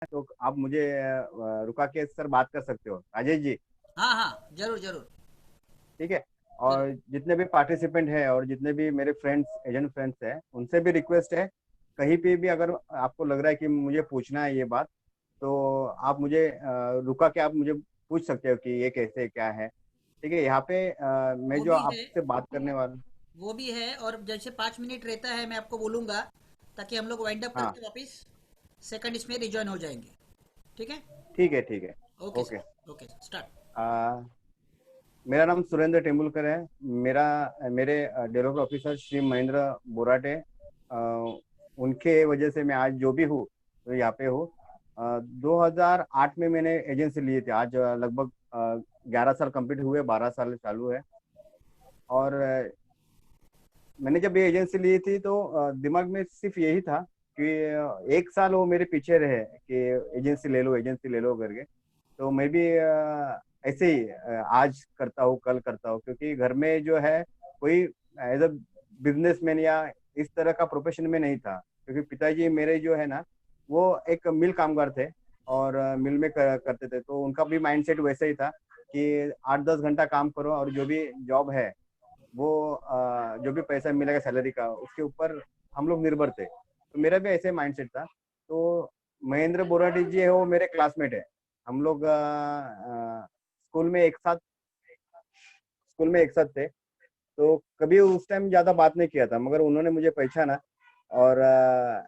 तो आप मुझे रुका के सर बात कर सकते हो, राजेश जी। हाँ हाँ, जरूर जरूर। ठीक है। जरूर। और जितने भी पार्टिसिपेंट हैं और जितने भी मेरे फ्रेंड्स, एजेंट फ्रेंड्स हैं, उनसे भी रिक्वेस्ट है, कहीं पे भी अगर आपको लग रहा है कि मुझे पूछना है ये बात, तो आप मुझे रुका के आप मुझे पूछ सकते हो कि ये कैसे क्या है। ठीक है। यहाँ पे मैं वो जो भी है। आपसे बात करने वाला। वो भी है, और जैसे 5 मिनट रहता है मैं आपको बोलूँगा, ताकि हम लोग वाइंड अप हाँ, करके वापस सेकंड इसमें रिजॉइन हो जाएंगे। ठीक है। ठीक है, ठीक है। Okay okay. Sir, okay start. मेरा नाम सुरेंद्र टेंडुलकर है। मेरा मेरे डेवलपर ऑफिसर श्री महेंद्र बोराटे, अ, उनके वजह से मैं आज जो भी हूँ, तो यहाँ पे हूँ। 2008 में मैंने एजेंसी ली थी। आज लगभग 11 साल कंप्लीट हुए, 12 साल चालू है। और मैंने जब ये एजेंसी ली थी तो दिमाग में सिर्फ यही था कि 1 साल वो मेरे पीछे रहे कि एजेंसी ले लो, एजेंसी ले लो करके। तो मैं भी ऐसे ही आज करता हूँ, कल करता हूँ, क्योंकि घर में जो है कोई एज अ बिजनेसमैन या इस तरह का प्रोफेशन में नहीं था। क्योंकि पिताजी मेरे जो है ना, वो एक मिल कामगार थे और मिल में करते थे। तो उनका भी माइंडसेट वैसे ही था कि 8-10 घंटा काम करो और जो भी जॉब है वो जो भी पैसा मिलेगा सैलरी का, उसके ऊपर हम लोग निर्भर थे। तो मेरा भी ऐसे माइंडसेट था। तो महेंद्र बोराटी जी है, वो मेरे क्लासमेट है। हम लोग स्कूल में एक साथ स्कूल में एक साथ थे। तो कभी उस टाइम ज्यादा बात नहीं किया था, मगर उन्होंने मुझे पहचाना और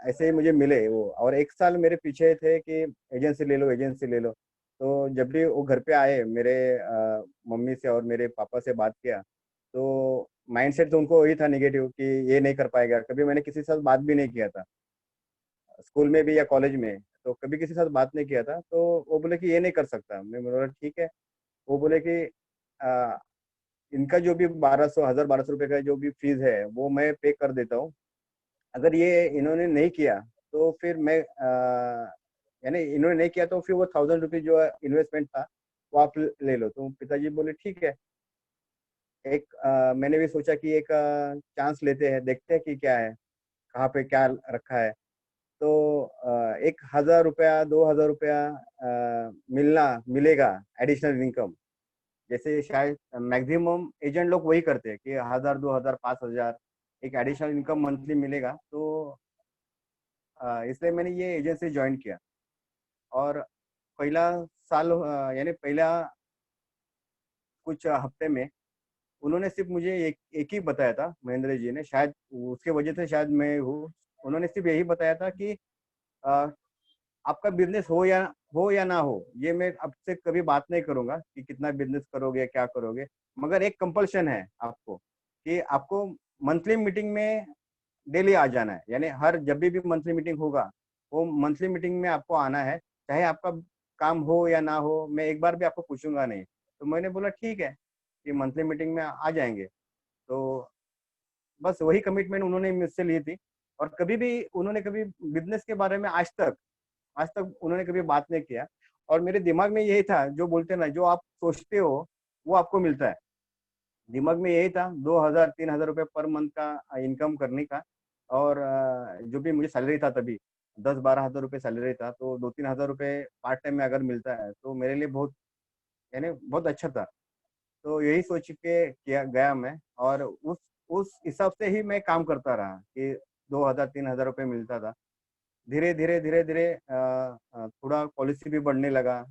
ऐसे ही मुझे मिले वो, और 1 साल मेरे पीछे थे कि एजेंसी ले लो, एजेंसी ले लो। तो जब भी वो घर पे आए, मेरे मम्मी से और मेरे पापा से बात किया, तो माइंडसेट तो उनको वही था नेगेटिव कि ये नहीं कर पाएगा। कभी मैंने किसी के साथ बात भी नहीं किया था, स्कूल में भी या कॉलेज में। तो कभी किसी के साथ बात नहीं किया था। तो वो बोले कि ये नहीं कर सकता। मैं बोला ठीक है। वो बोले कि अ, इनका जो भी 1200 रुपए का जो भी फीस है वो मैं पे कर देता हूँ। अगर ये इन्होंने नहीं किया तो फिर मैं यानी इन्होंने नहीं किया तो फिर वो 1000 रुपीज जो इन्वेस्टमेंट था वो आप ले लो। तो पिताजी बोले ठीक है। एक मैंने भी सोचा कि एक चांस लेते हैं, देखते हैं कि क्या है, कहाँ पे क्या रखा है। तो 1000 रुपया, 2000 रुपया मिलना मिलेगा एडिशनल इनकम। जैसे शायद मैक्सिमम एजेंट लोग वही करते हैं कि 1000, 2000, 5000 एक एडिशनल इनकम मंथली मिलेगा। तो इसलिए मैंने ये एजेंसी ज्वाइन किया। और पहला साल यानी पहला कुछ हफ्ते में उन्होंने सिर्फ मुझे एक ही बताया था, महेंद्र जी ने, शायद उसके वजह से शायद मैं हूँ। उन्होंने सिर्फ यही बताया था कि अ, आपका बिजनेस हो या ना हो, ये मैं आपसे कभी बात नहीं करूंगा कि कितना बिजनेस करोगे, क्या करोगे। मगर एक कंपल्शन है आपको कि आपको मंथली मीटिंग में डेली आ जाना है। यानी हर जब भी मंथली मीटिंग होगा, वो मंथली मीटिंग में आपको आना है, चाहे आपका काम हो या ना हो। मैं एक बार भी आपको पूछूंगा नहीं। तो मैंने बोला ठीक है कि मंथली मीटिंग में आ जाएंगे। तो बस वही कमिटमेंट उन्होंने मुझसे ली थी। और कभी भी उन्होंने कभी बिजनेस के बारे में आज तक उन्होंने कभी बात नहीं किया। और मेरे दिमाग में यही था, जो बोलते हैं ना, जो आप सोचते हो वो आपको मिलता है। दिमाग में यही था 2000-3000 रुपये पर मंथ का इनकम करने का। और जो भी मुझे सैलरी था तभी 10-12 हजार रुपये सैलरी था। तो 2-3 हजार रुपये पार्ट टाइम में अगर मिलता है तो मेरे लिए बहुत, यानी बहुत अच्छा था। तो यही सोच के किया गया मैं। और उस हिसाब से ही मैं काम करता रहा कि 2000-3000 रुपये मिलता था। धीरे धीरे धीरे धीरे थोड़ा पॉलिसी भी बढ़ने लगा।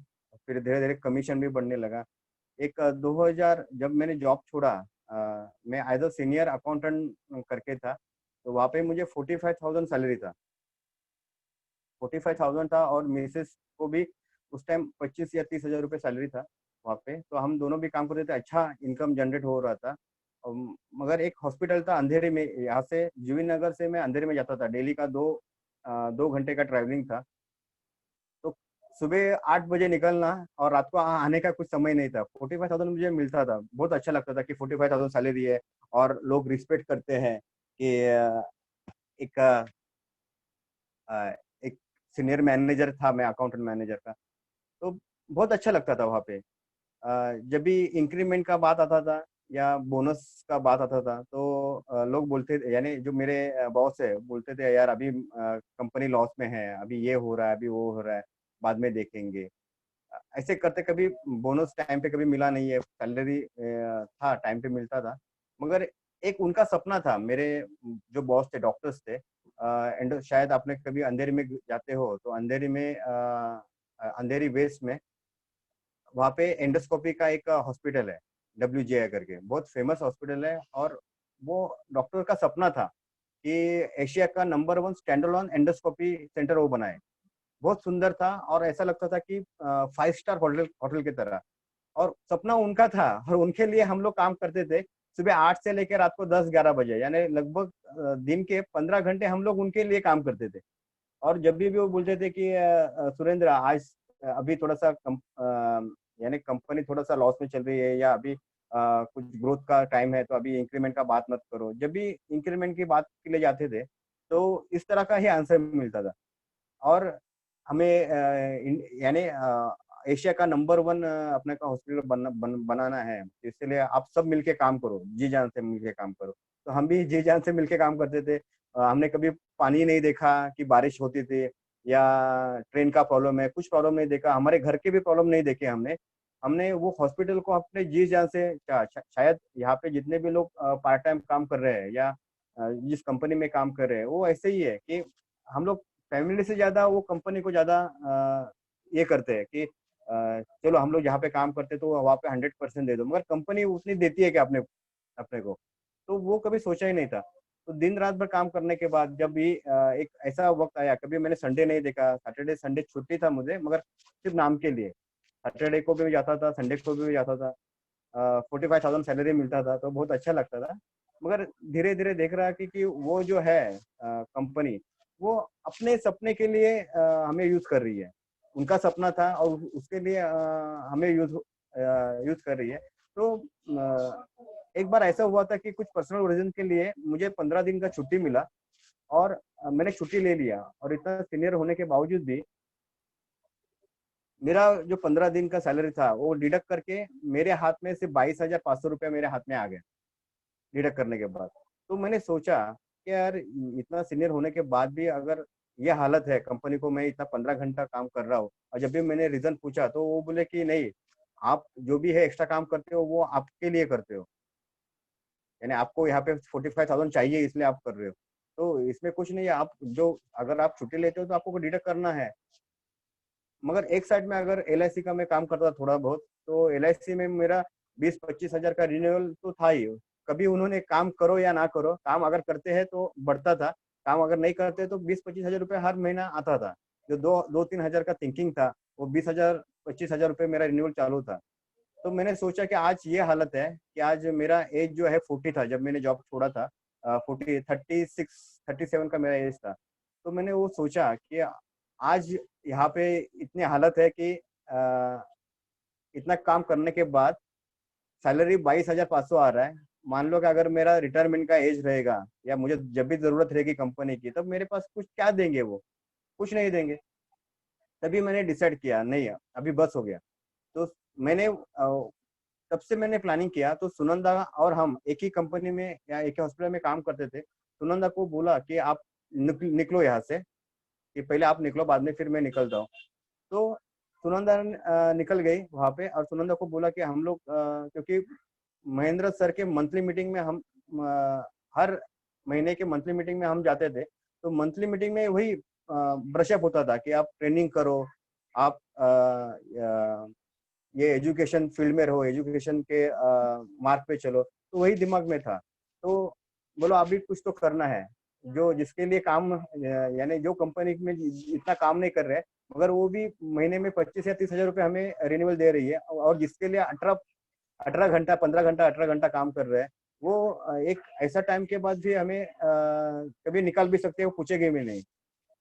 फिर धीरे धीरे कमीशन भी बढ़ने लगा। एक 2000 जब मैंने जॉब छोड़ा, मैं एज अ सीनियर अकाउंटेंट करके था। तो वहाँ पे मुझे 45,000 सैलरी था। 45,000 था और मिसेस को भी उस टाइम 25 या 30 हजार रुपये सैलरी था वहाँ पे। तो हम दोनों भी काम करते थे, अच्छा इनकम जनरेट हो रहा था। और मगर एक हॉस्पिटल था अंधेरे में, यहाँ से जीवी नगर से मैं अंधेरे में जाता था, डेली का 2 घंटे का ट्रैवलिंग था। तो सुबह 8 बजे निकलना और रात को आने का कुछ समय नहीं था। 45,000 मुझे मिलता था, बहुत अच्छा लगता था कि 45,000 सैलरी है। और लोग रिस्पेक्ट करते हैं कि एक एक सीनियर मैनेजर था, मैं अकाउंटेंट मैनेजर का। तो बहुत अच्छा लगता था वहाँ पे। जब भी इंक्रीमेंट का बात आता था या बोनस का बात आता था, तो लोग बोलते थे, यानी जो मेरे बॉस है बोलते थे, यार अभी कंपनी लॉस में है, अभी ये हो रहा है, अभी वो हो रहा है। बाद में देखेंगे। ऐसे करते कभी बोनस टाइम पे कभी मिला नहीं है, सैलरी था टाइम पे मिलता था, मगर एक उनका सपना था। मेरे जो बॉस थे डॉक्टर्स थे, एंड शायद आपने कभी अंधेरी में जाते हो तो अंधेरी में अंधेरी वेस्ट में वहाँ पे एंडोस्कोपी का एक हॉस्पिटल है, WJI करके, बहुत फेमस हॉस्पिटल है। और वो डॉक्टर का सपना था कि एशिया का number 1 stand alone endoscopy centre वो बनाए। बहुत सुंदर था और ऐसा लगता था कि 5 स्टार होटल होटल की तरह। और सपना उनका था और उनके लिए हम लोग काम करते थे, सुबह 8 से लेकर रात को 10-11 बजे, यानी लगभग दिन के 15 घंटे हम लोग उनके लिए काम करते थे। और जब भी वो बोलते थे कि सुरेंद्र आज अभी थोड़ा सा यानी कंपनी थोड़ा सा लॉस में चल रही है, या अभी कुछ ग्रोथ का टाइम है, तो अभी इंक्रीमेंट का बात मत करो। जब भी इंक्रीमेंट की बात के लिए जाते थे तो इस तरह का ही आंसर मिलता था। और हमें यानी एशिया का नंबर 1 अपने का हॉस्पिटल बनाना है, इसलिए आप सब मिलके काम करो, जी जान से मिलके काम करो। तो हम भी जी जान से मिलके काम करते थे। हमने कभी पानी नहीं देखा कि बारिश होती थी या ट्रेन का प्रॉब्लम है, कुछ प्रॉब्लम नहीं देखा, हमारे घर के भी प्रॉब्लम नहीं देखे हमने। हमने वो हॉस्पिटल को अपने जी जान से शायद यहाँ पे जितने भी लोग पार्ट टाइम काम कर रहे हैं या जिस कंपनी में काम कर रहे हैं, वो ऐसे ही है कि हम लोग फैमिली से ज्यादा वो कंपनी को ज्यादा ये करते हैं कि चलो हम लोग जहाँ पे काम करते हैं तो वहाँ पे 100% दे दो, मगर कंपनी उतनी देती है कि अपने अपने को, तो वो कभी सोचा ही नहीं था। तो दिन रात भर काम करने के बाद जब भी एक ऐसा वक्त आया, कभी मैंने संडे नहीं देखा, सैटरडे संडे छुट्टी था मुझे, मगर सिर्फ नाम के लिए सैटरडे को भी जाता था, संडे को भी जाता था। 45,000 सैलरी मिलता था तो बहुत अच्छा लगता था। मगर धीरे धीरे देख रहा कि वो जो है कंपनी, वो अपने सपने के लिए हमें यूज कर रही है। उनका सपना था और उसके लिए हमें यूज कर रही है। तो एक बार ऐसा हुआ था कि कुछ पर्सनल रीजन के लिए मुझे 15 दिन का छुट्टी मिला, और मैंने छुट्टी ले लिया। और इतना सीनियर होने के बावजूद भी मेरा जो 15 दिन का सैलरी था वो डिडक्ट करके मेरे हाथ में से 22,500 रुपया मेरे हाथ में आ गया, डिडक्ट करने के बाद। तो मैंने सोचा कि यार इतना सीनियर होने के बाद भी अगर ये हालत है कंपनी को, मैं इतना 15 घंटा काम कर रहा हूँ, और जब भी मैंने रीजन पूछा तो वो बोले कि नहीं, आप जो भी है एक्स्ट्रा काम करते हो वो आपके लिए करते हो, यानी आपको यहाँ पे 45,000 चाहिए इसलिए आप कर रहे हो। तो इसमें कुछ नहीं है, आप जो अगर आप छुट्टी लेते हो तो आपको डिडक्ट करना है। मगर एक साइड में अगर LIC का मैं काम करता था थोड़ा बहुत, तो LIC में मेरा 20-25 हजार का रिन्यूअल तो था ही। कभी उन्होंने काम करो या ना करो, काम अगर करते हैं तो बढ़ता था, काम अगर नहीं करते तो 20-25 हजार रुपये हर महीना आता था। जो 2-3 हजार का थिंकिंग था, वो 20,000-25,000 रुपये मेरा रिन्यूअल चालू था। तो मैंने सोचा कि आज ये हालत है कि आज मेरा एज जो है 40 था जब मैंने जॉब छोड़ा था, 36-37 का मेरा एज था। तो मैंने वो सोचा कि आज यहाँ पे इतनी हालत है कि इतना काम करने के बाद सैलरी 22,500 आ रहा है। मान लो कि अगर मेरा रिटायरमेंट का एज रहेगा या मुझे जब भी जरूरत रहेगी कंपनी की, तब मेरे पास कुछ क्या देंगे, वो कुछ नहीं देंगे। तभी मैंने डिसाइड किया नहीं, अभी बस हो गया। तो मैंने तब से मैंने प्लानिंग किया। तो सुनंदा और हम एक ही कंपनी में या एक ही हॉस्पिटल में काम करते थे। सुनंदा को बोला कि आप निकलो यहाँ से, कि पहले आप निकलो बाद में फिर मैं निकलता हूँ। तो सुनंदा निकल गई वहां पे, और सुनंदा को बोला कि हम लोग क्योंकि महेंद्र सर के मंथली मीटिंग में हम हर महीने के मंथली मीटिंग में हम जाते थे। तो मंथली मीटिंग में वही ब्रशअप होता था कि आप ट्रेनिंग करो, आप ये एजुकेशन फील्ड में रहो, एजुकेशन के मार्ग पे चलो। तो वही दिमाग में था। तो बोलो अभी कुछ तो करना है, जो जिसके लिए काम यानी जो कंपनी में इतना काम नहीं कर रहे, मगर वो भी महीने में 25 या 30 हजार रुपये हमें रिन्यूअल दे रही है, और जिसके लिए 18 18 घंटा 15 घंटा 18 घंटा काम कर रहे हैं, वो एक ऐसा टाइम के बाद भी हमें कभी निकाल भी सकते हैं, वो पूछेंगे भी नहीं।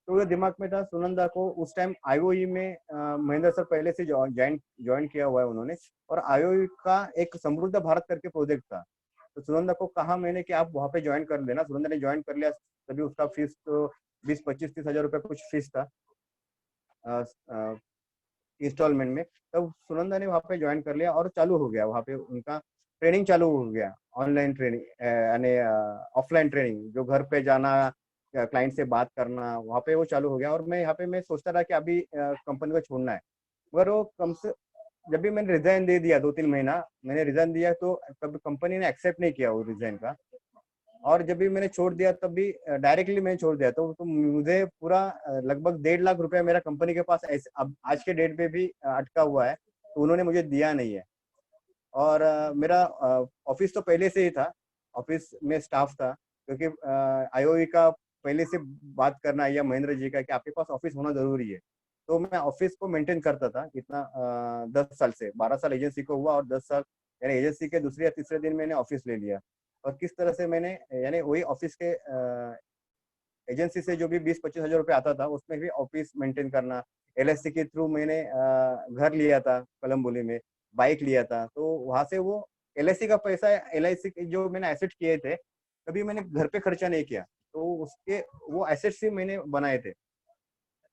तो ये दिमाग में था। सुनंदा को उस टाइम IOE में महेंद्र सर पहले से ज्वाइन ज्वाइन किया हुआ है उन्होंने, और IOE का एक समृद्ध भारत करके प्रोजेक्ट था। तो सुनंदा को कहा मैंने कि आप वहाँ पे ज्वाइन कर लेना। सुनंदा ने ज्वाइन कर लिया। तभी उसका फीस तो 20-25-30 हजार रुपये कुछ फीस था इंस्टॉलमेंट में। तब सुनंदा ने वहाँ पे ज्वाइन कर लिया और चालू हो गया वहाँ पे उनका ट्रेनिंग चालू हो गया। ऑनलाइन ट्रेनिंग यानी ऑफलाइन ट्रेनिंग, जो घर पे जाना, क्लाइंट से बात करना, वहाँ पे वो चालू हो गया। और मैं यहाँ पे मैं सोचता रहा कि अभी कंपनी को छोड़ना है, मगर वो कम से जब भी मैंने रिजाइन दे दिया, 2-3 महीना मैंने रिजाइन दिया, तो कभी कंपनी ने एक्सेप्ट नहीं किया वो रिजाइन का। और जब भी मैंने छोड़ दिया तब भी डायरेक्टली मैंने छोड़ दिया, तो मुझे पूरा लगभग 1.5 लाख रुपया मेरा कंपनी के पास ऐसे अब आज के डेट पे भी अटका हुआ है, तो उन्होंने मुझे दिया नहीं है। और मेरा ऑफिस तो पहले से ही था, ऑफिस में स्टाफ था, क्योंकि आईओई का पहले से बात करना या महेंद्र जी का कि आपके पास ऑफिस होना जरूरी है। तो मैं ऑफिस को मेंटेन करता था इतना 10 साल से, 12 साल एजेंसी को हुआ और 10 साल यानी एजेंसी के दूसरे या तीसरे दिन मैंने ऑफिस ले लिया। और किस तरह से मैंने यानी वही ऑफिस के एजेंसी से जो भी 20-25 हजार रुपये आता था उसमें भी ऑफिस मेंटेन करना। एलआईसी के थ्रू मैंने घर लिया था कलमबोली में, बाइक लिया था, तो वहां से वो एलआईसी का पैसा, एलआईसी के जो मैंने एसेट किए थे, कभी मैंने घर पे खर्चा नहीं किया, तो उसके वो एसेट्स ही मैंने बनाए थे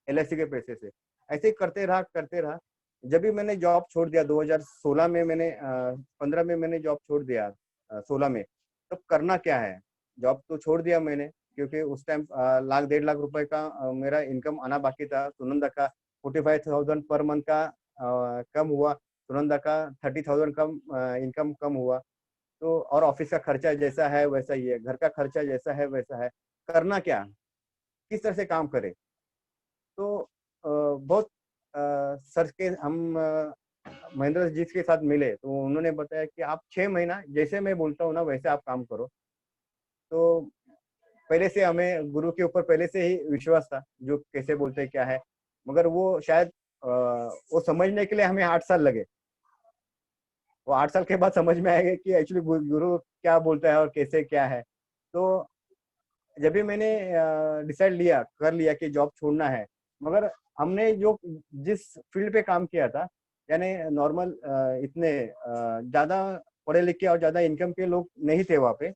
एलआईसी के पैसे से। ऐसे ही करते रहा। जब भी मैंने जॉब छोड़ दिया 2016 में, मैंने 15 में मैंने जॉब छोड़ दिया, 16 में, तब करना क्या है, जॉब तो छोड़ दिया मैंने, क्योंकि उस टाइम 1.5 लाख रुपए का मेरा इनकम आना बाकी था। सुनंदा का 45,000 पर मंथ का कम हुआ, सुनंदा का 30,000 कम इनकम कम हुआ। तो और ऑफिस का खर्चा जैसा है वैसा ही है, घर का खर्चा जैसा है वैसा है, करना क्या, किस तरह से काम करे। तो बहुत सर के हम महेंद्र जी के साथ मिले, तो उन्होंने बताया कि आप 6 महीना जैसे मैं बोलता हूँ ना वैसे आप काम करो। तो पहले से हमें गुरु के ऊपर पहले से ही विश्वास था, जो कैसे बोलते हैं क्या है, मगर वो शायद वो समझने के लिए हमें 8 साल लगे। वो 8 साल के बाद समझ में आएगा कि एक्चुअली गुरु क्या बोलता है और कैसे क्या है। तो जब भी मैंने डिसाइड कर लिया कि जॉब छोड़ना है, मगर हमने जो जिस फील्ड पे काम किया था, यानी नॉर्मल इतने ज्यादा पढ़े लिखे और ज्यादा इनकम के लोग नहीं थे वहाँ पे।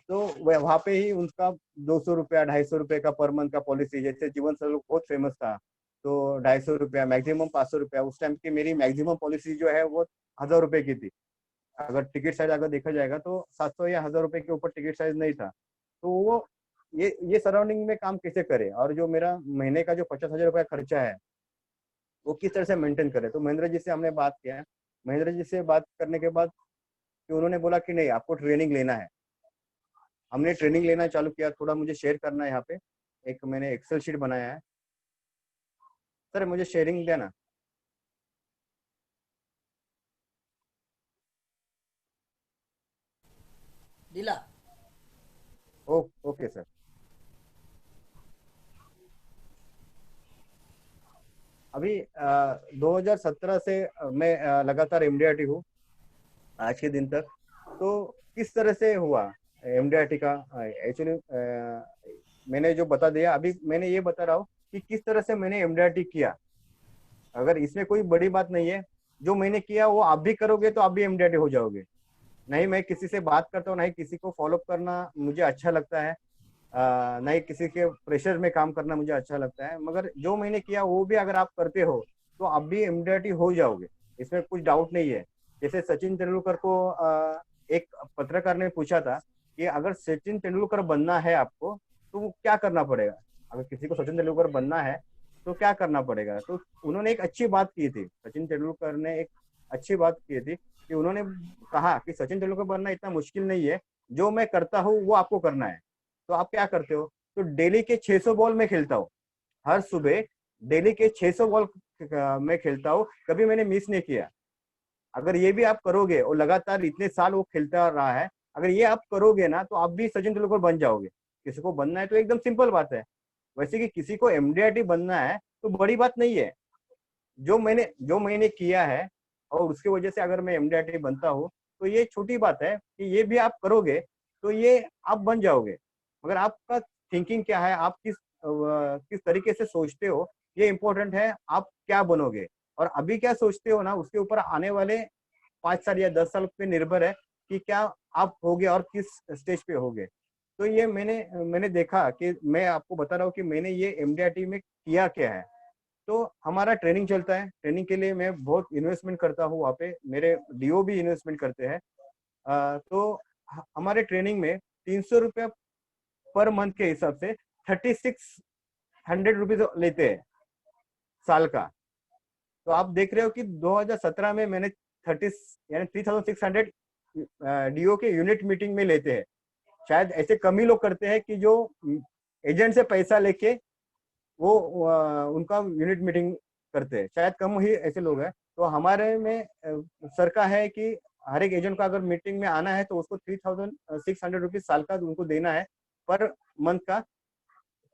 तो वहाँ पे ही उनका 200 रुपया 250 रुपये का पर मंथ का पॉलिसी, जैसे जीवन सर बहुत फेमस था, तो 250 रुपया मैक्सिमम 500 रुपया, उस टाइम की मेरी मैक्सिमम पॉलिसी जो है वो 1000 रुपये की थी। अगर टिकट साइज अगर देखा जाएगा तो 700 या 1000 रुपये के ऊपर टिकट साइज नहीं था। तो वो ये सराउंडिंग में काम कैसे करे, और जो मेरा महीने का जो 50,000 रुपया खर्चा है वो किस तरह से मेंटेन करे। तो महेंद्र जी से हमने बात किया। महेंद्र जी से बात करने के बाद कि उन्होंने बोला कि नहीं, आपको ट्रेनिंग लेना है। हमने ट्रेनिंग लेना चालू किया। थोड़ा मुझे शेयर करना है यहाँ पे, एक मैंने एक्सेल शीट बनाया है। सर मुझे शेयरिंग देना। दिला। Okay sir. अभी 2017 से मैं लगातार एमडीआरटी हूँ आज के दिन तक। तो किस तरह से हुआ एमडीआरटी का, एक्चुअली मैंने जो बता दिया, अभी मैंने ये बता रहा हूँ कि किस तरह से मैंने एमडीआरटी किया। अगर इसमें कोई बड़ी बात नहीं है, जो मैंने किया वो आप भी करोगे तो आप भी एमडीआरटी हो जाओगे। नहीं मैं किसी से बात करता हूँ, नहीं किसी को फॉलो करना मुझे अच्छा लगता है, नहीं किसी के प्रेशर में काम करना मुझे अच्छा लगता है, मगर जो मैंने किया वो भी अगर आप करते हो तो आप भी इम्यूनिटी हो जाओगे, इसमें कुछ डाउट नहीं है। जैसे सचिन तेंदुलकर को एक पत्रकार ने पूछा था कि अगर सचिन तेंदुलकर बनना है आपको तो वो क्या करना पड़ेगा, अगर किसी को सचिन तेंदुलकर बनना है तो क्या करना पड़ेगा। तो उन्होंने एक अच्छी बात की थी, सचिन तेंदुलकर ने एक अच्छी बात की थी कि उन्होंने कहा कि सचिन तेंदुलकर बनना इतना मुश्किल नहीं है, जो मैं करता हूँ वो आपको करना है। तो आप क्या करते हो, तो डेली के 600 बॉल में खेलता हूँ, हर सुबह डेली के 600 बॉल में खेलता हूँ, कभी मैंने मिस नहीं किया। अगर ये भी आप करोगे और लगातार इतने साल वो खेलता रहा है, अगर ये आप करोगे ना तो आप भी सचिन तेंदुलकर बन जाओगे। किसी को बनना है तो एकदम सिंपल बात है। वैसे कि किसी को एमडीआरटी बनना है तो बड़ी बात नहीं है। जो मैंने किया है और उसकी वजह से अगर मैं एमडीआरटी बनता हूँ तो ये छोटी बात है कि ये भी आप करोगे तो ये आप बन जाओगे। मगर आपका थिंकिंग क्या है, आप किस तरीके से सोचते हो, ये इम्पोर्टेंट है। आप क्या बनोगे और अभी क्या सोचते हो ना, उसके ऊपर आने वाले 5 साल या 10 साल पे निर्भर है कि क्या आप होगे और किस स्टेज पे होगे। तो ये मैंने देखा कि मैं आपको बता रहा हूँ कि मैंने ये एमडीआरटी में किया क्या है। तो हमारा ट्रेनिंग चलता है, ट्रेनिंग के लिए मैं बहुत इन्वेस्टमेंट करता हूँ, वहाँ पे मेरे डीओ भी इन्वेस्टमेंट करते हैं। तो हमारे ट्रेनिंग में 300 रुपया पर मंथ के हिसाब से 3600 रुपीज लेते हैं साल का। तो आप देख रहे हो कि 2017 में मैंने 30 यानी 3600 डीओ के यूनिट मीटिंग में लेते हैं। शायद ऐसे कम ही लोग करते हैं कि जो एजेंट से पैसा लेके वो उनका यूनिट मीटिंग करते हैं, शायद कम ही ऐसे लोग हैं। तो हमारे में सर का है कि हर एक एजेंट का अगर मीटिंग में आना है तो उसको 3600 रुपीज साल का उनको देना है, पर मंथ का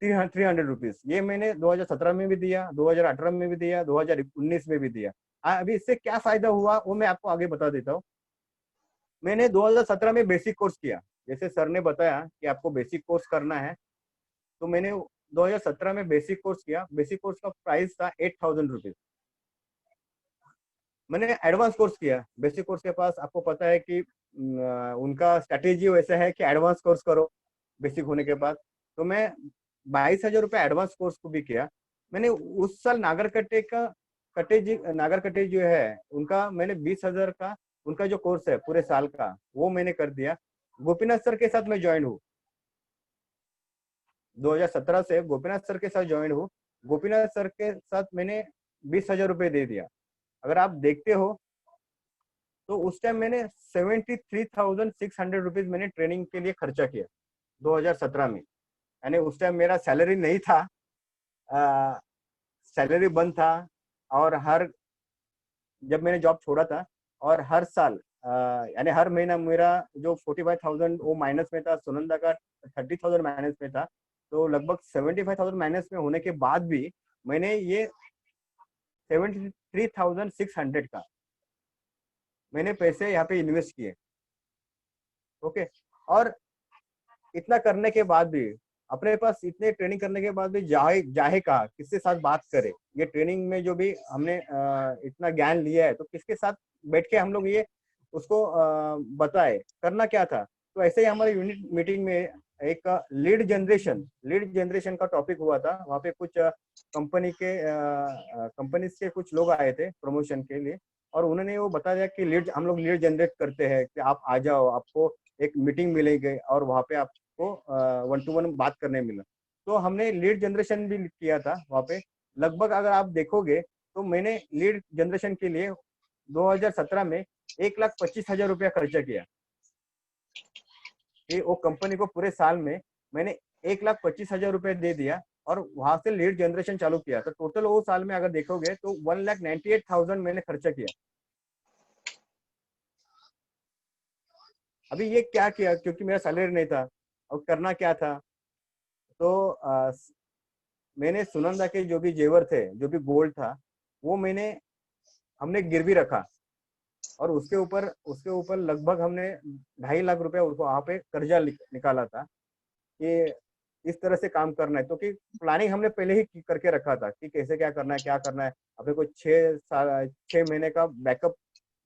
300 रुपीज। ये मैंने 2017 में भी दिया, 2018 में भी दिया, 2019 में भी दिया। अभी इससे क्या फायदा हुआ वो मैं आपको आगे बता देता हूँ। मैंने 2017 में बेसिक कोर्स किया, जैसे सर ने बताया कि आपको बेसिक कोर्स करना है, तो मैंने 2017 में बेसिक कोर्स किया। बेसिक कोर्स का प्राइस था 8000 रुपीज। मैंने एडवांस कोर्स किया। बेसिक कोर्स के पास आपको पता है कि उनका स्ट्रेटेजी वैसा है कि एडवांस कोर्स करो बेसिक होने के बाद। तो मैं 22,000 रुपये एडवांस कोर्स को भी किया। मैंने उस साल नागर कटे जो है उनका मैंने 20,000 का उनका जो कोर्स है पूरे साल का वो मैंने कर दिया। गोपीनाथ सर के साथ मैं ज्वाइन हूँ, 2017 से गोपीनाथ सर के साथ ज्वाइन हूँ। गोपीनाथ सर के साथ मैंने 20,000 रुपये दे दिया। अगर आप देखते हो तो उस टाइम मैंने 73,600 रुपीज मैंने ट्रेनिंग के लिए खर्चा किया 2017 में। यानी उस टाइम मेरा सैलरी नहीं था, सैलरी बंद था। और जब मैंने जॉब छोड़ा था और हर साल यानी हर महीना मेरा जो 45,000 वो माइनस में था, सुनंदा का 30,000 माइनस में था। तो लगभग 75,000 माइनस में होने के बाद भी मैंने ये 73,600 का मैंने पैसे यहाँ पे इन्वेस्ट किए। ओके। और इतना करने के बाद भी अपने पास इतने ट्रेनिंग करने के बाद भी जाहे कहा किसके साथ बात करे। ये ट्रेनिंग में जो भी हमने इतना ज्ञान लिया है तो किसके साथ बैठ के हम लोग ये उसको बताए करना क्या था। तो ऐसे ही हमारे यूनिट मीटिंग में एक लीड जनरेशन का टॉपिक हुआ था। वहाँ पे कुछ कंपनी के कुछ लोग आए थे प्रमोशन के लिए, और उन्होंने वो बता दिया कि हम लोग लीड जनरेट करते हैं, कि आप आ जाओ, आपको एक मीटिंग मिलेगी और वहाँ पे आपको 1-to-1 बात करने मिला। तो हमने लीड जनरेशन भी किया था वहाँ पे। लगभग अगर आप देखोगे तो मैंने लीड जनरेशन के लिए 2017 में 1,25,000 रुपया खर्चा किया। वो कंपनी को पूरे साल में मैंने 1,25,000 रुपये दे दिया और वहां से लीड जनरेशन चालू किया। तो टोटल वो साल में अगर देखोगे तो 1,98,000 मैंने खर्चा किया। अभी ये क्या किया, क्योंकि मेरा सैलरी नहीं था और करना क्या था। तो मैंने सुनंदा के जो भी जेवर थे, जो भी गोल्ड था, वो हमने गिरवी रखा और उसके ऊपर लगभग हमने 2.5 लाख रुपया उसको वहां पे कर्जा निकाला था कि इस तरह से काम करना है। तो कि प्लानिंग हमने पहले ही करके रखा था कि कैसे क्या करना है। अपने को 6 महीने का बैकअप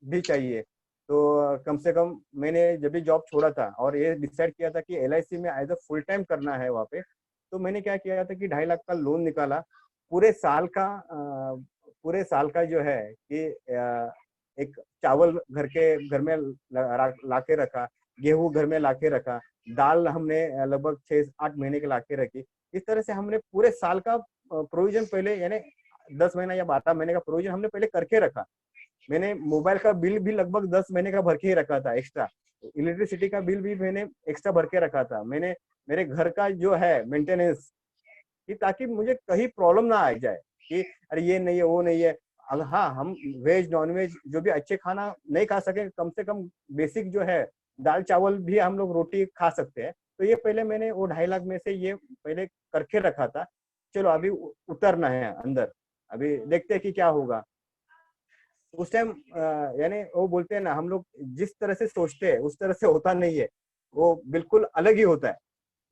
भी चाहिए। तो कम से कम मैंने जब भी जॉब छोड़ा था और ये डिसाइड किया था कि LIC में एज अ फुल टाइम करना है वहाँ पे, तो मैंने क्या किया था कि 2.5 लाख का लोन निकाला। पूरे साल का जो है कि एक चावल घर में ला के रखा, गेहूं घर में ला के रखा, दाल हमने लगभग 6-8 महीने के ला के रखी। इस तरह से हमने पूरे साल का प्रोविजन पहले, यानी 10 महीना या 12 महीने का प्रोविजन हमने पहले करके रखा। मैंने मोबाइल का बिल भी लगभग 10 महीने का भर के ही रखा था एक्स्ट्रा। इलेक्ट्रिसिटी का बिल भी मैंने एक्स्ट्रा भर के रखा था। मैंने मेरे घर का जो है मेंटेनेंस, कि ताकि मुझे कहीं प्रॉब्लम ना आ जाए कि अरे ये नहीं है वो नहीं है। हाँ, हम वेज नॉन वेज जो भी अच्छे खाना नहीं खा सके, कम से कम बेसिक जो है दाल चावल भी हम लोग रोटी खा सकते हैं। तो ये पहले मैंने वो 2.5 लाख में से ये पहले करके रखा था। चलो अभी उतरना है अंदर, अभी देखते हैं कि क्या होगा। उस टाइम यानी वो बोलते हैं ना, हम लोग जिस तरह से सोचते हैं उस तरह से होता नहीं है, वो बिल्कुल अलग ही होता है।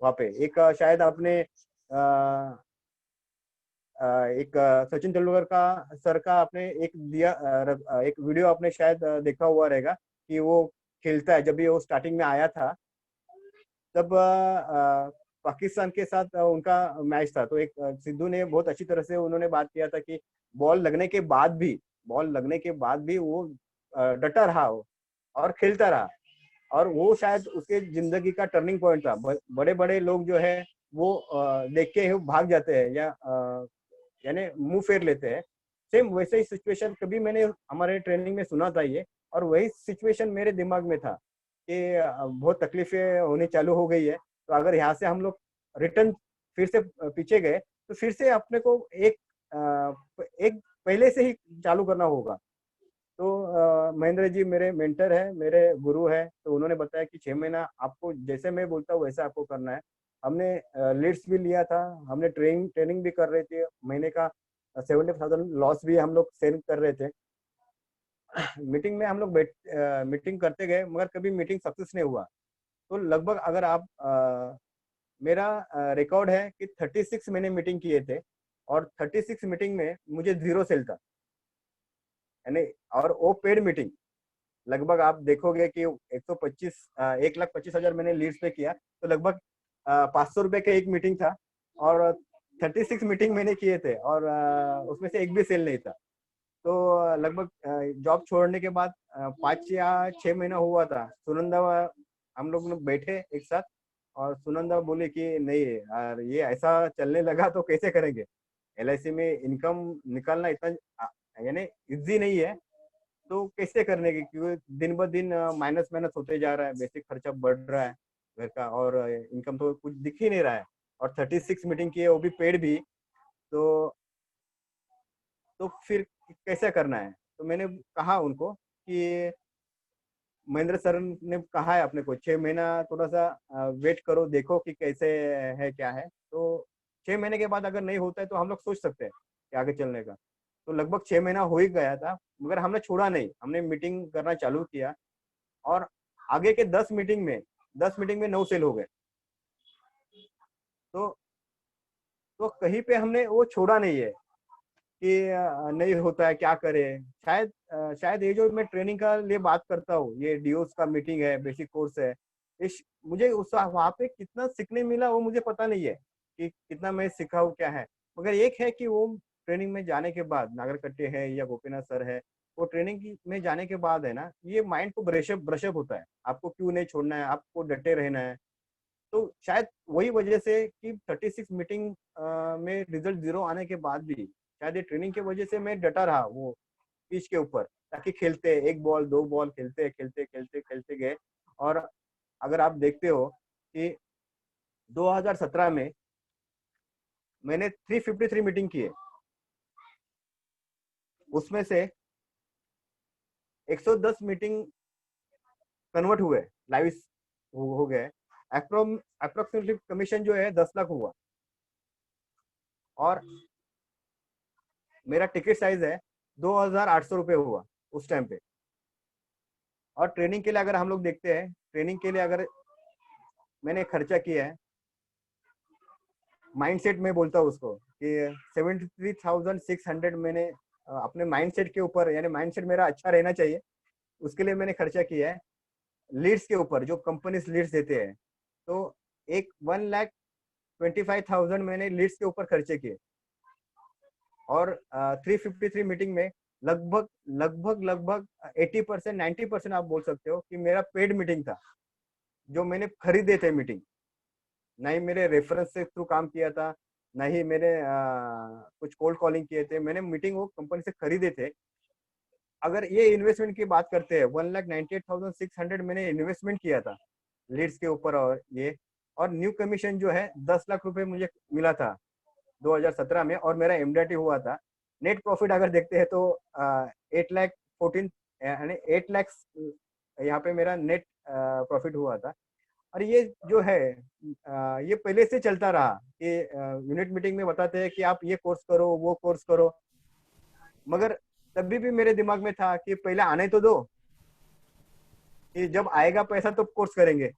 वहाँ पे एक शायद आपने एक सचिन तेंदुलकर का सर का आपने एक वीडियो आपने शायद देखा हुआ रहेगा कि वो खेलता है। जब भी वो स्टार्टिंग में आया था तब पाकिस्तान के साथ उनका मैच था। तो एक सिद्धू ने बहुत अच्छी तरह से उन्होंने बात किया था कि बॉल लगने के बाद भी वो डटा रहा और खेलता रहा। और वो शायद उसके जिंदगी का टर्निंग पॉइंट था। बड़े बड़े लोग जो है वो देख के ही भाग जाते हैं या यानी मुंह फेर लेते हैं। सेम वैसे ही सिचुएशन कभी मैंने हमारे ट्रेनिंग में सुना था ये, और वही सिचुएशन मेरे दिमाग में था कि बहुत तकलीफें होनी चालू हो गई है, तो अगर यहाँ से हम लोग रिटर्न फिर से पीछे गए तो फिर से अपने को एक पहले से ही चालू करना होगा। तो महेंद्र जी मेरे मेंटर है, मेरे गुरु है, तो उन्होंने बताया कि 6 महीना आपको जैसे मैं बोलता हूँ वैसा आपको करना है। हमने लीड्स भी लिया था, हमने ट्रेनिंग ट्रेनिंग भी कर रहे थे, महीने का 70,000 लॉस भी हम लोग सेल कर रहे थे। मीटिंग में हम लोग मीटिंग करते गए मगर कभी मीटिंग सक्सेस नहीं हुआ। तो लगभग अगर आप मेरा रिकॉर्ड है कि 36 मैंने मीटिंग किए थे, और 36 मीटिंग में मुझे 0 सेल था, यानी और वो पेड मीटिंग। लगभग आप देखोगे कि 125 1,25,000 मैंने लीड्स पे किया, तो लगभग 500 रुपए का एक मीटिंग था, और 36 मीटिंग मैंने किए थे, और उसमें से एक भी सेल नहीं था। तो लगभग जॉब छोड़ने के बाद 5 या 6 महीना हुआ था, सुनंदा हम लोग बैठे एक साथ, और सुनंदा बोले कि नहीं यार ये ऐसा चलने लगा तो कैसे करेंगे, एलआईसी में इनकम निकालना इतना यानी इजी नहीं है, तो कैसे करने की, क्योंकि दिन ब दिन माइनस माइनस होते जा रहा है, बेसिक खर्चा बढ़ रहा है घर का, और इनकम तो कुछ दिख ही नहीं रहा है, और 36 मीटिंग की है वो भी पेड भी। तो फिर कैसे करना है? तो मैंने कहा उनको कि महेंद्र सर ने कहा है अपने को 6 महीना थोड़ा सा वेट करो, देखो कि कैसे है क्या है। तो 6 महीने के बाद अगर नहीं होता है तो हम लोग सोच सकते हैं कि आगे चलने का। तो लगभग 6 महीना हो ही गया था, मगर हमने छोड़ा नहीं, हमने मीटिंग करना चालू किया, और आगे के 10 मीटिंग में 9 सेल हो गए। तो कहीं पे हमने वो छोड़ा नहीं है कि नहीं होता है क्या करें। शायद ये जो मैं ट्रेनिंग का लिए बात करता हूँ, ये डीओस का मीटिंग है, बेसिक कोर्स है, इस मुझे उस वहाँ पे कितना सीखने मिला वो मुझे पता नहीं है कि कितना मैं सीखा हूँ क्या है। मगर एक है कि वो ट्रेनिंग में जाने के बाद, नागर कट्टे है या गोपीनाथ सर है, वो में जाने के बाद है ना, ये माइंड को ब्रशअप ब्रशअप होता है, आपको क्यों नहीं छोड़ना है, आपको डटे रहना है। तो शायद वही वजह से कि 36 मीटिंग में रिजल्ट 0 आने के बाद भी, शायद ये ट्रेनिंग की वजह से मैं डटा रहा वो पिच के ऊपर, ताकि खेलते एक बॉल दो बॉल खेलते खेलते खेलते खेलते गए। और अगर आप देखते हो कि 2017 में मैंने 353 मीटिंग की है, उसमें से 110 मीटिंग कन्वर्ट हुए, लाइव हो गए। अप्रोक्सीमेटली कमीशन जो है 10 लाख हुआ, और मेरा टिकट साइज है 2,800 रुपये हुआ उस टाइम पे। और ट्रेनिंग के लिए अगर हम लोग देखते हैं, ट्रेनिंग के लिए अगर मैंने खर्चा किया है, माइंडसेट में बोलता हूँ उसको कि 73,600 मैंने अपने माइंडसेट के ऊपर, यानी माइंडसेट मेरा अच्छा रहना चाहिए, उसके लिए मैंने खर्चा किया है। लीड्स के ऊपर जो कंपनी लीड्स देते हैं, तो एक 1,25,000 मैंने लीड्स के ऊपर खर्चे किए। और 353 मीटिंग में लगभग लगभग लगभग 80% 90% आप बोल सकते हो कि मेरा पेड मीटिंग था, जो मैंने खरीदे थे मीटिंग, ना ही मेरे रेफरेंस से थ्रू काम किया था, ना ही मैंने कुछ कोल्ड कॉलिंग किए थे, मैंने मीटिंग वो कंपनी से खरीदे थे। अगर ये इन्वेस्टमेंट की बात करते हैं, 1,98,600 मैंने इन्वेस्टमेंट किया था लीड्स के ऊपर, और न्यू कमीशन जो है 10 लाख रुपए मुझे मिला था 2017 में, और मेरा एमडीटी हुआ था। नेट प्रॉफिट अगर देखते हैं तो 8,14 यानी 8 लाख यहाँ पे मेरा नेट प्रॉफिट हुआ था। और ये जो है ये पहले से चलता रहा कि यूनिट मीटिंग में बताते हैं कि आप ये कोर्स करो वो कोर्स करो, मगर तभी भी मेरे दिमाग में था कि पहले आने तो दो, कि जब आएगा पैसा तो कोर्स करेंगे,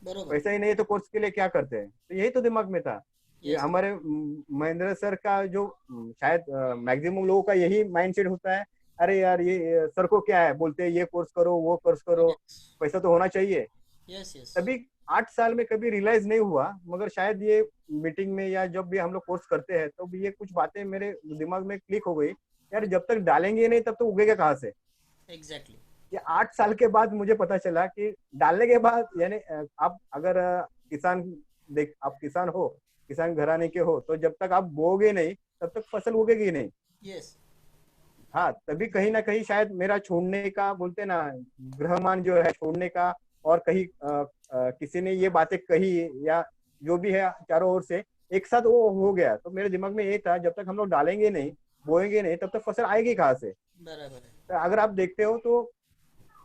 बरोबर। पैसा ही नहीं है तो कोर्स के लिए क्या करते हैं। तो यही तो दिमाग में था। ये यस। हमारे महेंद्र सर का जो शायद मैक्सिमम लोगों का यही माइंडसेट होता है, अरे यार ये सर को क्या है, बोलते हैं ये कोर्स करो वो कोर्स करो, यस। पैसा तो होना चाहिए। यस। यस। तभी 8 साल में कभी रियलाइज नहीं हुआ, मगर शायद ये मीटिंग में या जब भी हम लोग कोर्स करते हैं तो भी ये कुछ बातें मेरे दिमाग में क्लिक हो गई, यार जब तक डालेंगे नहीं तब तो उगेगा कहाँ से। एग्जैक्टली। ये 8 साल के बाद मुझे पता चला कि डालने के बाद यानी आप अगर किसान देख आप किसान हो, किसान घराने के हो, तो जब तक आप बोओगे नहीं तब तक फसल उगेगी नहीं। यस। हाँ, तभी कहीं ना कहीं शायद मेरा छोड़ने का बोलते ना, ग्रहमान जो है छोड़ने का, और कहीं किसी ने ये बातें कही या जो भी है चारों ओर से एक साथ वो हो गया, तो मेरे दिमाग में ये था जब तक हम लोग डालेंगे नहीं, बोएंगे नहीं, तब तक फसल आएगी कहाँ से। बराबर है। तो अगर आप देखते हो तो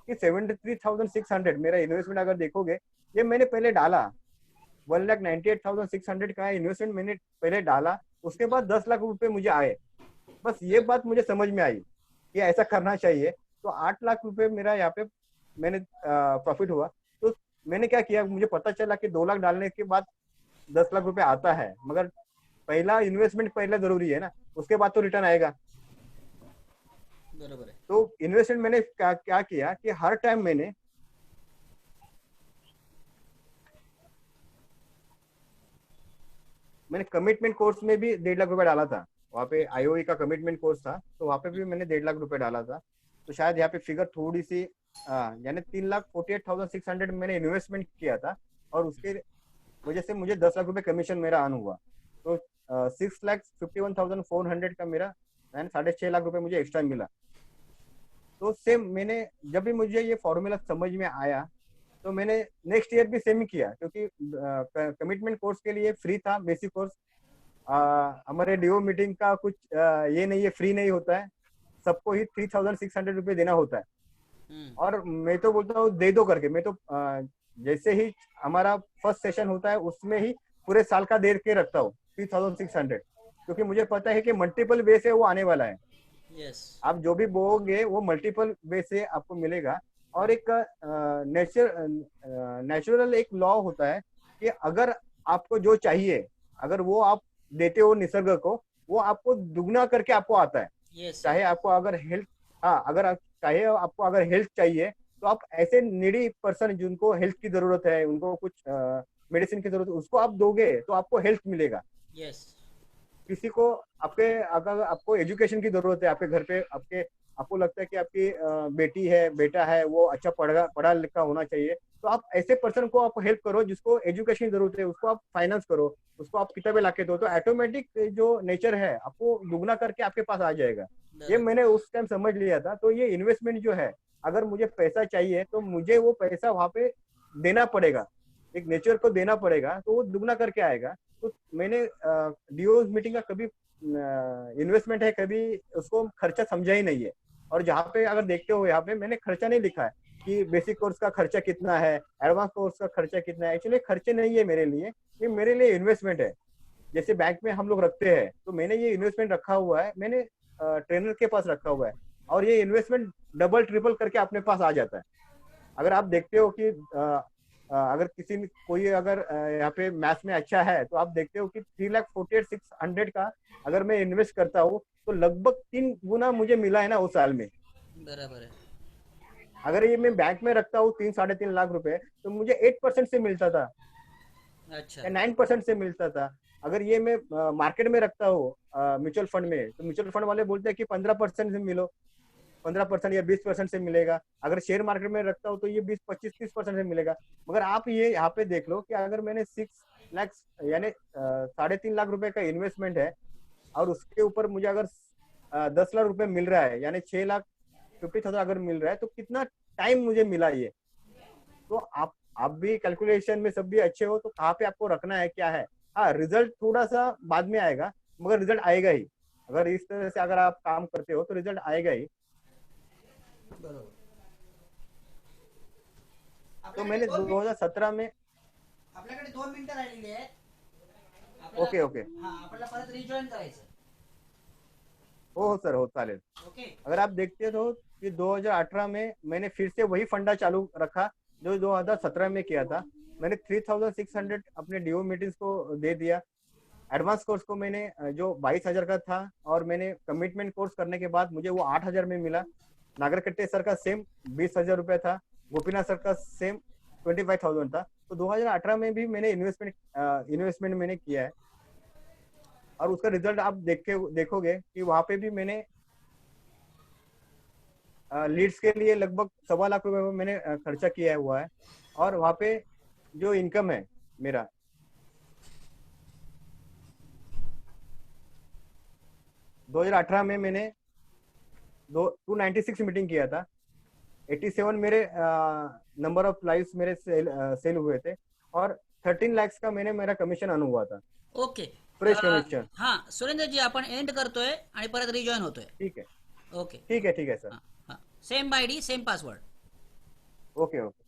कि 73,600 मेरा इन्वेस्टमेंट अगर देखोगे, ये मैंने पहले डाला, 1,98,600 का इन्वेस्टमेंट मैंने पहले डाला, उसके बाद 10 लाख रुपए मुझे आए। बस ये बात मुझे समझ में आई कि ऐसा करना चाहिए। तो 8 लाख रुपए मेरा यहाँ पे मैंने प्रॉफिट हुआ। तो मैंने क्या किया, मुझे पता चला कि 2 लाख डालने के बाद 10 लाख रुपए आता है, मगर पहला इन्वेस्टमेंट पहला जरूरी है ना, उसके बाद तो रिटर्न आएगा। बराबर है। तो इन्वेस्टमेंट मैंने क्या क्या किया कि हर टाइम मैंने कमिटमेंट कोर्स में भी 1.5 लाख रुपए डाला था। वहाँ पे अच्छा। आईओई का कमिटमेंट कोर्स था, तो वहाँ पे भी मैंने 1.5 लाख रुपए डाला था। तो शायद यहाँ पे फिगर थोड़ी सी यानी 3,48,600 मैंने इन्वेस्टमेंट किया था, और उसके वजह से मुझे 10 लाख रुपए कमीशन मेरा अर्न हुआ। तो 6,51,400 का मेरा यानी 6.5 लाख रुपए मुझे एक्स्ट्रा मिला। तो सेम मैंने जब भी मुझे ये फॉर्मूला समझ में आया, तो मैंने नेक्स्ट ईयर भी सेम ही किया, क्योंकि कमिटमेंट कोर्स के लिए फ्री था बेसिक कोर्स। हमारे डीओ मीटिंग का कुछ ये नहीं है, फ्री नहीं होता है, सबको ही 3,600 रुपये देना होता है। हम्म। और मैं तो बोलता हूँ दे दो करके, मैं तो जैसे ही हमारा फर्स्ट सेशन होता है उसमें ही पूरे साल का दे के रखता हूँ 3,600, क्योंकि मुझे पता है कि मल्टीपल वे से वो आने वाला है। यस। आप जो भी बोओगे वो मल्टीपल वे से आपको मिलेगा। और एक नेचुरल एक लॉ होता है कि अगर आपको जो चाहिए, अगर वो आप देते हो निसर्ग को, वो आपको दुगना करके आपको आता है। यस। चाहे यस। आपको अगर हेल्थ, हाँ, अगर चाहे आपको अगर हेल्थ चाहिए, तो आप ऐसे नीडी पर्सन जिनको हेल्थ की जरूरत है, उनको कुछ मेडिसिन की जरूरत है, उसको आप दोगे तो आपको हेल्थ मिलेगा। यस। किसी को आपके अगर आपको एजुकेशन की जरूरत है, आपके घर पे आपके आपको लगता है कि आपकी बेटी है बेटा है वो अच्छा पढ़ा पढ़ा लिखा होना चाहिए, तो आप ऐसे पर्सन को आप हेल्प करो जिसको एजुकेशन की जरूरत है, उसको आप फाइनेंस करो, उसको आप किताबें लाके दो, तो ऑटोमेटिक जो नेचर है आपको दुगना करके आपके पास आ जाएगा। ये बराबर। मैंने उस टाइम समझ लिया था। तो ये इन्वेस्टमेंट जो है, अगर मुझे पैसा चाहिए तो मुझे वो पैसा वहां पे देना पड़ेगा, एक नेचर को देना पड़ेगा, तो वो दुगना करके आएगा। तो मैंने डीओ मीटिंग का कभी इन्वेस्टमेंट है कभी उसको खर्चा समझा ही नहीं है। और जहाँ पे अगर देखते हो यहाँ पे मैंने खर्चा नहीं लिखा है कि बेसिक कोर्स का खर्चा कितना है, एडवांस कोर्स का खर्चा कितना है। एक्चुअली खर्चे नहीं है मेरे लिए, ये मेरे लिए इन्वेस्टमेंट है। जैसे बैंक में हम लोग रखते हैं, तो मैंने ये इन्वेस्टमेंट रखा हुआ है, मैंने ट्रेनर के पास रखा हुआ है, और ये इन्वेस्टमेंट डबल ट्रिपल करके अपने पास आ जाता है। अगर आप देखते हो कि अगर किसी ने कोई अगर यहाँ पे मैथ्स में अच्छा है, तो आप देखते हो कि 3,48,600 का अगर मैं इन्वेस्ट करता हूँ, तो लगभग 3 गुना मुझे मिला है ना उस साल में। बराबर है। अगर ये मैं बैंक में रखता हूँ 3 साढ़े 3 लाख रुपए, तो मुझे 8% से मिलता था अच्छा। या 9% से मिलता था। अगर ये मैं मार्केट में रखता हूँ म्यूचुअल फंड में, तो म्यूचुअल फंड वाले बोलते हैं कि 15% से मिलो, 15% या 20% से मिलेगा। अगर शेयर मार्केट में रखता हूँ तो ये 20, 25, 30% से मिलेगा। मगर आप ये यहाँ पे देख लो कि अगर मैंने 6 लाख यानी 3.5 लाख रुपए का इन्वेस्टमेंट है, और उसके ऊपर मुझे अगर 10 लाख रुपए मिल रहा है, यानी 6,50,000 अगर मिल रहा है, तो कितना टाइम मुझे मिला ये। तो आप भी कैलकुलेशन में सब भी अच्छे हो, तो कहाँ पे आपको रखना है क्या है। हाँ, रिजल्ट थोड़ा सा बाद में आएगा, मगर रिजल्ट आएगा ही। अगर इस तरह से अगर आप काम करते हो तो रिजल्ट आएगा ही। बरोबर। तो आपल्याकडे मैंने 2 मिनिट, 2017 में आपल्याकडे 2 मिनिटं राहिलेली आहेत. आपल्याला ओके ओके, हा आपल्याला परत रिजॉईन करायचं. हो सर, हो चालेल। ओके. अगर आप देखते हो कि 2018 में मैंने फिर से वही फंडा चालू रखा जो 2017 में किया था। मैंने 3,600 अपने डीओ मीटिंग्स को दे दिया। एडवांस कोर्स को मैंने जो 22,000 का था, और मैंने कमिटमेंट कोर्स करने के बाद मुझे वो 8,000 में मिला। नागरकट्टे सर का सेम 20,000 रुपये था। गोपीनाथ सर का सेम 25,000 था। तो 2018 में भी मैंने इन्वेस्टमेंट मैंने किया है, और उसका रिजल्ट आप देखोगे कि वहां पे भी मैंने लीड्स के लिए लगभग 1.25 लाख रुपए मैंने खर्चा किया हुआ है। और वहाँ पे जो इनकम है मेरा, 2018 में मैंने 296 मीटिंग किया था। 87 मेरे नंबर ऑफ लाइव्स मेरे सेल हुए थे। और 13 लैक्स का मेरा कमिशन अनु हुआ था, ओके. Fresh commission. हां, सुरेंद्रजी आपण एंड करतोय आणि परत रिजॉइन होतोय. ठीक है, ओके. ठीक है, ठीक है सर। हां, हां. Same ID, same password. Okay, okay.